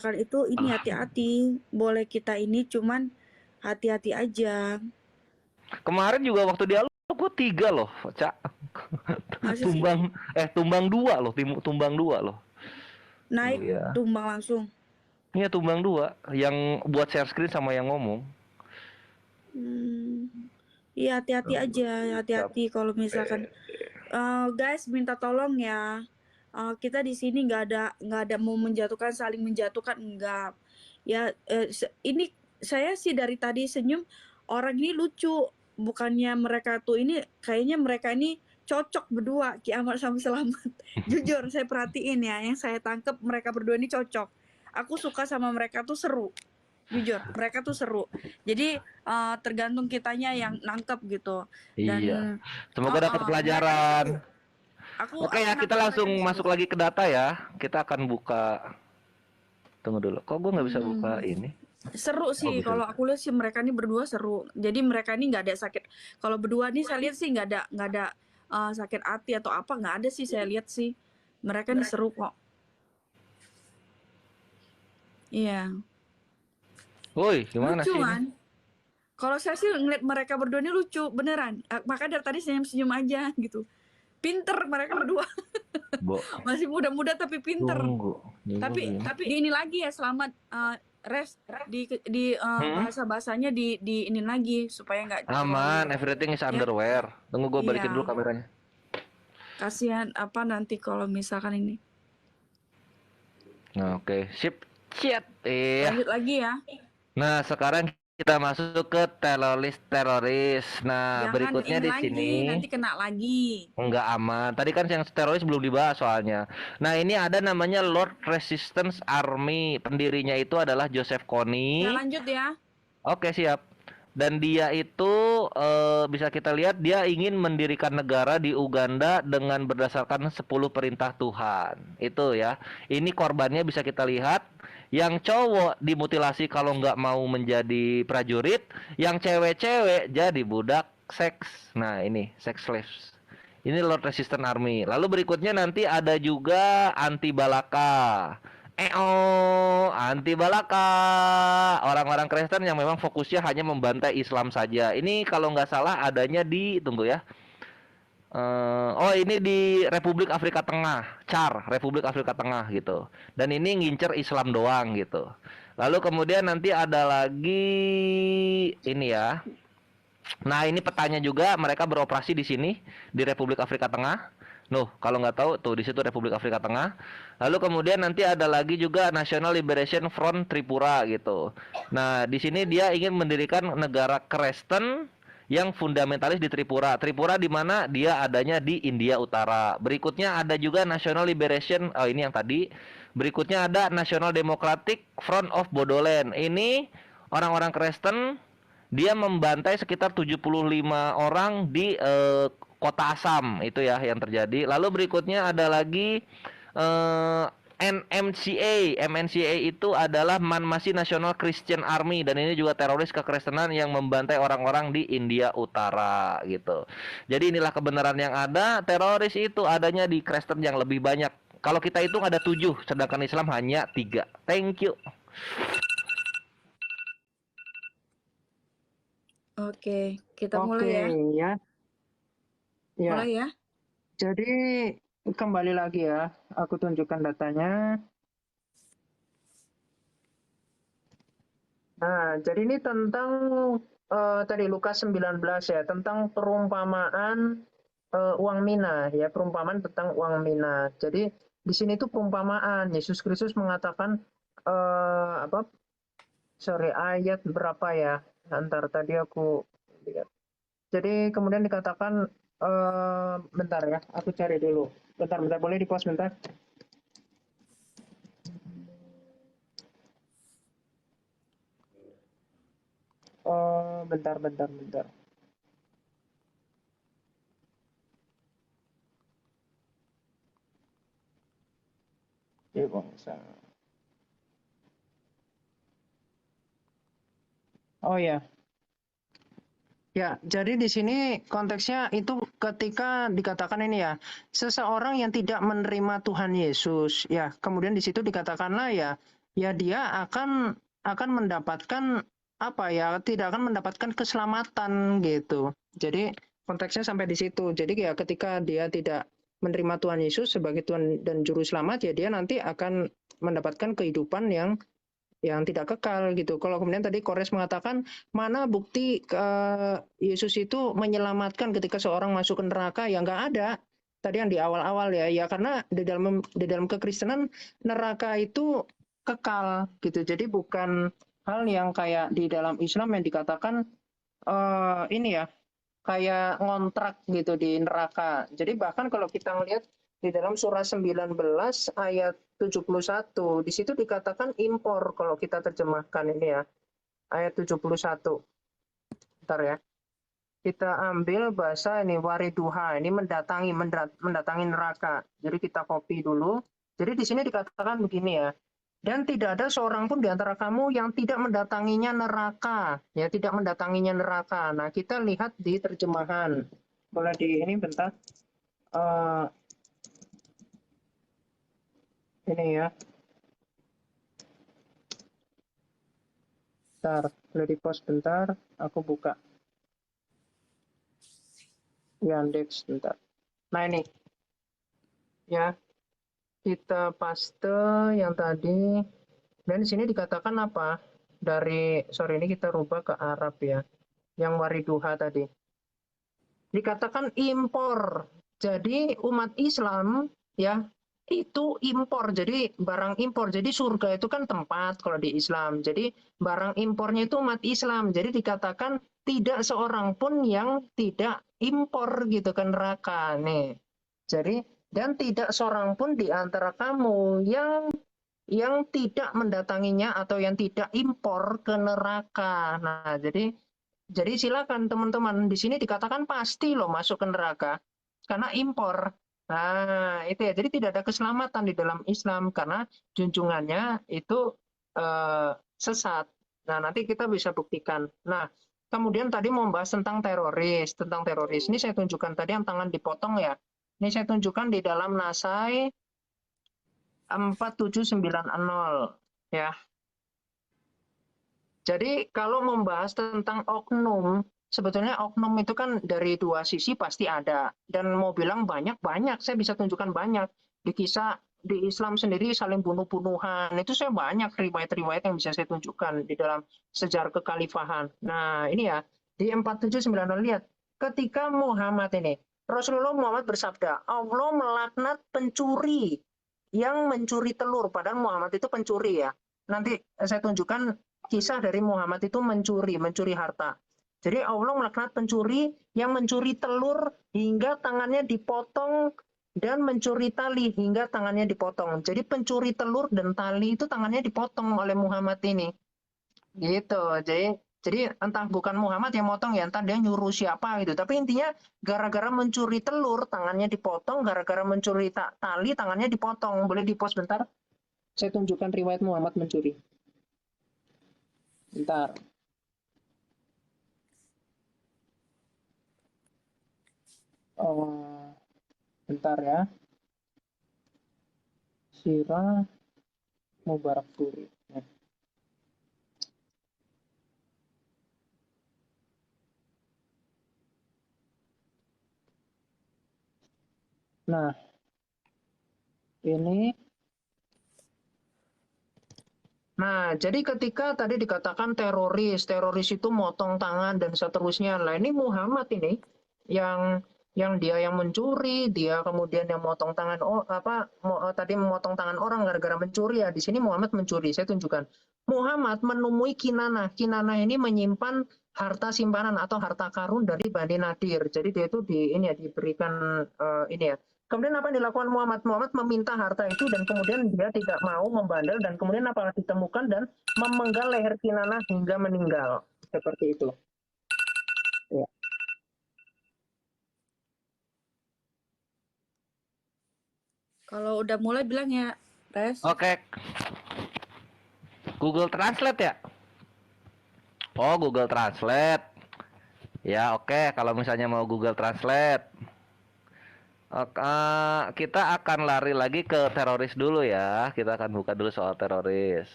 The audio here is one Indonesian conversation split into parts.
itu ini Ah, hati-hati. Boleh kita ini cuman hati-hati aja. kemarin juga waktu dia gue 3 loh, Cak. Masa sih Tumbang 2 loh, tumbang 2 loh. naik Iya. tumbang langsung? Iya tumbang 2 yang buat share screen sama yang ngomong. Hmm. Iya hati-hati aja, hati-hati kalau misalkan Capek. guys minta tolong ya. Kita di sini nggak ada mau menjatuhkan saling menjatuhkan enggak. Ya ini saya sih dari tadi senyum orang ini lucu. Bukannya mereka tuh ini kayaknya mereka ini cocok berdua Ki Ahmad sama Selamat. Jujur saya perhatiin ya yang saya tangkep mereka berdua ini cocok. Aku suka sama mereka tuh seru. Jujur, mereka tuh seru. Jadi tergantung kitanya yang nangkep gitu. Iya. Dan Semoga dapat mereka nih seru. pelajaran. Oke Aku ya, kita nangkep mereka langsung nih seru masuk sih. lagi ke data ya. Kita akan buka. Tunggu dulu. Kok gue nggak bisa buka Hmm, ini? seru Oh sih bisa kalau bisa. aku lihat sih mereka nih berdua seru. Jadi mereka nih nggak ada sakit. Kalau berdua nih saya lihat sih nggak ada sakit hati atau apa nggak ada sih saya lihat sih. Mereka nih seru kok. Iya, Woi, gimana lucu sih ini? kan? Kalau saya sih ngeliat mereka berdua ini lucu beneran. Makanya dari tadi senyum-senyum aja gitu. Pinter mereka berdua. Bo, Masih muda-muda tapi pinter. tunggu. Tunggu Tapi gini. di ini lagi ya selamat rest di Hmm? bahasa-bahasanya di ini lagi supaya nggak terlalu Aman, everything is ya. underwear. Tunggu gue balikin dulu Iya, kameranya. kasihan apa nanti kalau misalkan ini. Nah, oke, sip. Chat. Iya. Lanjut lagi ya. Nah, sekarang kita masuk ke teroris. Nah, Jangan berikutnya ini di sini lagi, nanti kena lagi. enggak aman. Tadi kan yang teroris belum dibahas soalnya. Nah, ini ada namanya Lord Resistance Army. Pendirinya itu adalah Joseph Saya Kony. lanjut ya. Oke, siap. Dan dia itu bisa kita lihat dia ingin mendirikan negara di Uganda dengan berdasarkan 10 perintah Tuhan. Itu ya. Ini korbannya bisa kita lihat. Yang cowok dimutilasi kalau nggak mau menjadi prajurit, yang cewek-cewek jadi budak seks. Nah, ini sex slaves. Ini Lord Resistance Army. Lalu berikutnya nanti ada juga anti balaka. Anti balaka. Orang-orang Kristen yang memang fokusnya hanya membantai Islam saja. Ini kalau nggak salah adanya di, tunggu ya. Oh ini di Republik Afrika Tengah, CAR, Republik Afrika Tengah gitu. Dan ini ngincer Islam doang gitu. Lalu kemudian nanti ada lagi ini ya. Nah, ini petanya juga mereka beroperasi di sini di Republik Afrika Tengah. Nuh, kalau nggak tahu tuh di situ Republik Afrika Tengah. Lalu kemudian nanti ada lagi juga National Liberation Front Tripura gitu. Nah, di sini dia ingin mendirikan negara Kristen yang fundamentalis di Tripura. Tripura di mana dia adanya di India Utara. Berikutnya ada juga National Liberation, oh ini yang tadi. Berikutnya ada National Democratic Front of Bodoland. Ini orang-orang Kristen dia membantai sekitar 75 orang di kota Assam itu ya yang terjadi. Lalu berikutnya ada lagi eh, MNCA. MNCA itu adalah Manmasi National Christian Army dan ini juga teroris kekristenan yang membantai orang-orang di India Utara gitu. Jadi inilah kebenaran yang ada. Teroris itu adanya di Kristen yang lebih banyak. Kalau kita hitung ada 7, sedangkan Islam hanya 3. Thank you. Oke, kita mulai Oke ya. ya, ya. Mulai ya. Jadi kembali lagi ya, aku tunjukkan datanya. Nah, jadi ini tentang tadi Lukas 19 ya, tentang perumpamaan uang mina ya, perumpamaan tentang uang mina. Jadi di sini tuh perumpamaan Yesus Kristus mengatakan apa? Sorry, ayat berapa ya? Antar tadi aku lihat. Jadi kemudian dikatakan bentar ya, aku cari dulu. Bentar, boleh di-pause bentar? Oh, bentar. Ya, bangsa. Oh ya, ya. Jadi di sini konteksnya itu ketika dikatakan ini ya, seseorang yang tidak menerima Tuhan Yesus, ya. Kemudian di situ dikatakanlah ya, ya dia akan mendapatkan apa ya, tidak akan mendapatkan keselamatan gitu. Jadi konteksnya sampai di situ. Jadi ya ketika dia tidak menerima Tuhan Yesus sebagai Tuhan dan Juru Selamat, ya dia nanti akan mendapatkan kehidupan yang tidak kekal gitu. Kalau kemudian tadi Kores mengatakan mana bukti Yesus itu menyelamatkan ketika seorang masuk ke neraka, ya nggak ada. Tadi yang di awal-awal ya karena di dalam kekristenan neraka itu kekal gitu. Jadi bukan hal yang kayak di dalam Islam yang dikatakan ini ya kayak ngontrak gitu di neraka. Jadi bahkan kalau kita melihat di dalam surah 19 ayat 71, di situ dikatakan impor kalau kita terjemahkan ini ya. Ayat 71. Bentar ya. Kita ambil bahasa ini wariduha, ini mendatangi neraka. Jadi kita copy dulu. Jadi di sini dikatakan begini ya. Dan tidak ada seorang pun di antara kamu yang tidak mendatanginya neraka. Ya, tidak mendatanginya neraka. Nah, kita lihat di terjemahan. Boleh di ini bentar. Ini ya. Bentar, boleh di pause bentar. Aku buka Yandex bentar. Nah, ini. Ya, kita paste yang tadi. Dan di sini dikatakan apa? Sorry ini kita rubah ke Arab ya. Yang wariduha tadi. Dikatakan impor. Jadi umat Islam ya itu impor. Jadi barang impor. Jadi surga itu kan tempat kalau di Islam. Jadi barang impornya itu umat Islam. Jadi dikatakan tidak seorang pun yang tidak impor gitu ke neraka nih. Jadi dan tidak seorang pun di antara kamu yang tidak mendatanginya atau yang tidak impor ke neraka. Nah, jadi silakan teman-teman, di sini dikatakan pasti loh masuk ke neraka karena impor. Nah, itu ya. Jadi tidak ada keselamatan di dalam Islam karena junjungannya itu sesat. Nah, nanti kita bisa buktikan. Nah, kemudian tadi mau membahas tentang teroris. Ini saya tunjukkan tadi yang tangan dipotong ya. Ini saya tunjukkan di dalam Nasai 4790 ya. Jadi kalau membahas tentang oknum, sebetulnya oknum itu kan dari dua sisi pasti ada. Dan mau bilang banyak, saya bisa tunjukkan banyak. Di kisah di Islam sendiri saling bunuh-bunuhan, itu saya banyak riwayat-riwayat yang bisa saya tunjukkan di dalam sejarah kekhalifahan. Nah ini ya, di 4790 lihat, ketika Muhammad ini, Rasulullah Muhammad bersabda, Allah melaknat pencuri yang mencuri telur, padahal Muhammad itu pencuri ya. Nanti saya tunjukkan kisah dari Muhammad itu mencuri harta. Jadi Allah melaknat pencuri yang mencuri telur hingga tangannya dipotong dan mencuri tali hingga tangannya dipotong. Jadi pencuri telur dan tali itu tangannya dipotong oleh Muhammad ini. Gitu. Jadi entah bukan Muhammad yang motong ya, entah dia nyuruh siapa gitu. Tapi intinya gara-gara mencuri telur tangannya dipotong, gara-gara mencuri tali tangannya dipotong. Boleh di-pause bentar? Saya tunjukkan riwayat Muhammad mencuri. Bentar. Oh, bentar ya. Sirah Mubarak Puri. Nah, ini. Nah, jadi ketika tadi dikatakan teroris itu motong tangan dan seterusnya. Nah, ini Muhammad ini yang dia yang mencuri, dia kemudian yang motong tangan tadi memotong tangan orang gara-gara mencuri ya. Di sini Muhammad mencuri. Saya tunjukkan. Muhammad menemui Kinanah. Kinanah ini menyimpan harta simpanan atau harta karun dari Bani Nadir. Jadi dia itu diberikan ini ya. Kemudian apa yang dilakukan Muhammad? Muhammad meminta harta itu dan kemudian dia tidak mau membandel dan kemudian apa ditemukan dan memenggal leher Kinanah hingga meninggal. Seperti itu. Ya. Kalau udah mulai bilang ya, Res. Oke. Google Translate ya? Oh, Google Translate. Ya, oke. Kalau misalnya mau Google Translate. Kita akan lari lagi ke teroris dulu ya. Kita akan buka dulu soal teroris.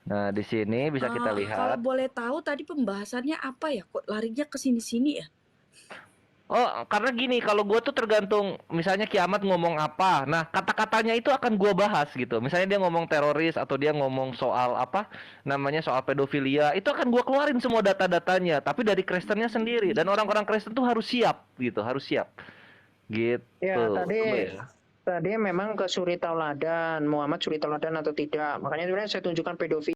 Nah, di sini bisa kita Kalau lihat. boleh tahu tadi pembahasannya apa ya? Kok larinya ke sini-sini ya? Oh, karena gini, kalau gue tuh tergantung, misalnya kiamat ngomong apa, nah kata-katanya itu akan gue bahas gitu. Misalnya dia ngomong teroris atau dia ngomong soal apa namanya soal pedofilia, itu akan gue keluarin semua data-datanya. Tapi dari Kristennya sendiri, dan orang-orang Kristen tuh harus siap gitu, harus siap Ya, gitu. Itu tadi ya. tadi memang ke suri tauladan, Muhammad suri tauladan atau tidak. Makanya sebenarnya saya tunjukkan pedofil